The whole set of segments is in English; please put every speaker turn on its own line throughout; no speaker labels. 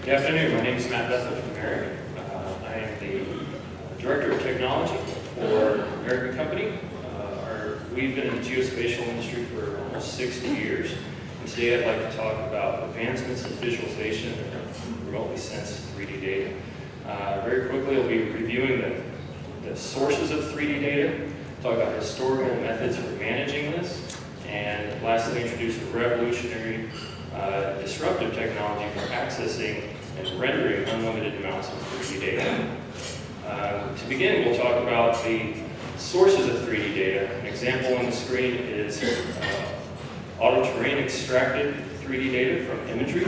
Good afternoon. My name is Matt Bethel from Merrick. I am the Director of Technology for American Company. We've been in the geospatial industry for almost 60 years. And today I'd like to talk about advancements in visualization of remotely sensed 3D data. Very quickly, I'll be reviewing the sources of 3D data, talk about historical methods for managing this, and lastly introduce a revolutionary disruptive technology for accessing and rendering unlimited amounts of 3D data. To begin, we'll talk about the sources of 3D data. An example on the screen is auto-terrain extracted 3D data from imagery.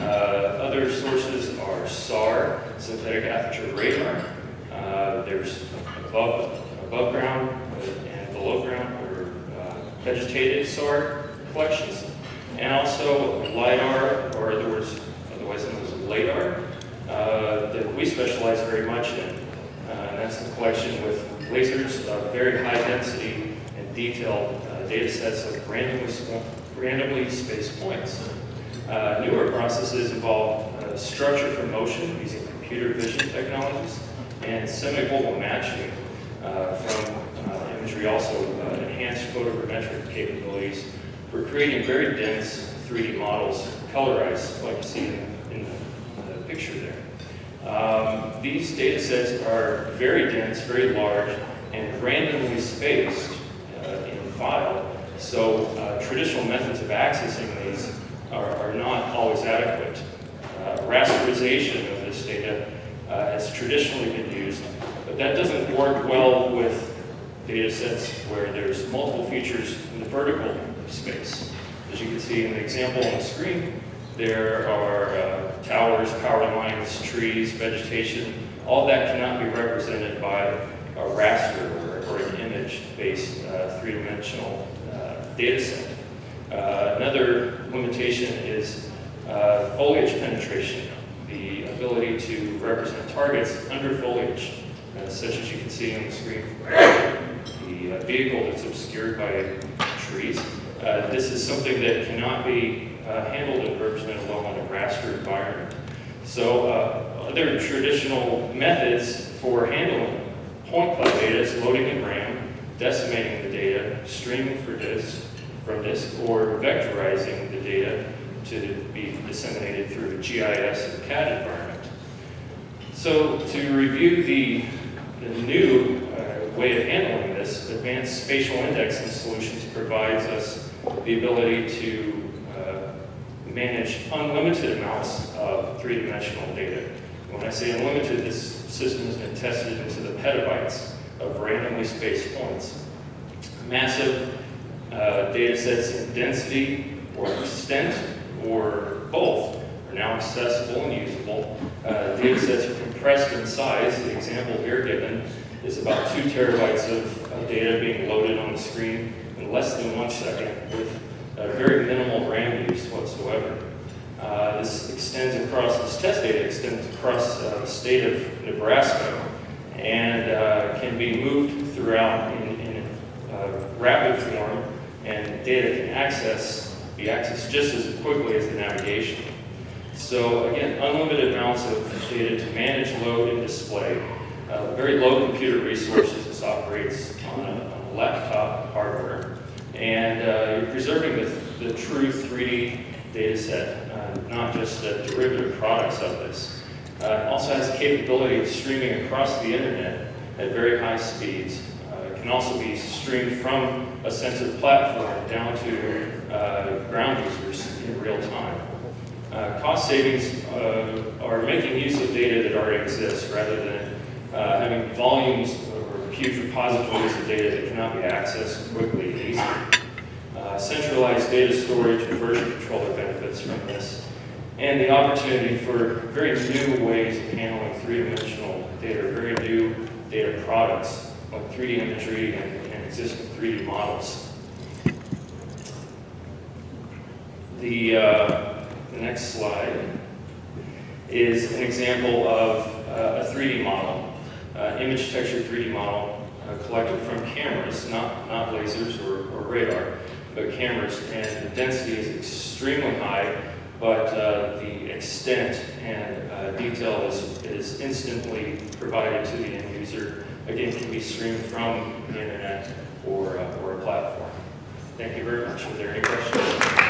Other sources are SAR, synthetic aperture radar. There's above ground and below ground or vegetated SAR collections. And also LiDAR, or otherwise known as LADAR, that we specialize very much in. And that's the collection with lasers of very high density and detailed data sets of randomly spaced points. Newer processes involve structure for motion using computer vision technologies and semi-global matching from imagery, also enhanced photogrammetric capabilities for creating very dense 3D models, colorized, like you see in the picture there. These data sets are very dense, very large, and randomly spaced in file. So traditional methods of accessing these are not always adequate. Rasterization of this data has traditionally been used, but that doesn't work well with data sets where there's multiple features in the vertical space. As you can see in the example on the screen, there are towers, power lines, trees, vegetation. All that cannot be represented by a raster or an image-based three-dimensional data set. Another limitation is foliage penetration, the ability to represent targets under foliage, such as you can see on the screen. The vehicle that's obscured by trees. This is something that cannot be handled and represented well in a raster environment. So other traditional methods for handling point cloud data is loading in RAM, decimating the data, streaming from disk, or vectorizing the data to be disseminated through a GIS or CAD environment. So to review the new way of handling this, advanced spatial indexing solutions provides us the ability to manage unlimited amounts of three-dimensional data. When I say unlimited, this system has been tested into the petabytes of randomly spaced points. Massive data sets in density or extent or both are now accessible and usable. Data sets are compressed in size. The example here given is about 2 terabytes of data being loaded on the screen in less than 1 second with very minimal RAM use whatsoever. This test data extends across the state of Nebraska and can be moved throughout in rapid form, and data can be accessed just as quickly as the navigation. So again, unlimited amounts of data to manage, load, and display. Very low computer resources. This operates on a laptop hardware. And you're preserving the true 3D data set, not just derivative products of this. It also has the capability of streaming across the internet at very high speeds. It can also be streamed from a sensor platform down to ground users in real time. Cost savings are making use of data that already exists rather than having volumes or huge repositories of data that cannot be accessed quickly and easily. Centralized data storage and version controller benefits from this, and the opportunity for very new ways of handling three-dimensional data, very new data products like 3D imagery and existing 3D models. The next slide is an example of a 3D model, image texture 3D model collected from cameras, not lasers or radar, but cameras, and the density is extremely high, but the extent and detail is instantly provided to the end user. Again, can be streamed from the internet or a platform. Thank you very much. Are there any questions?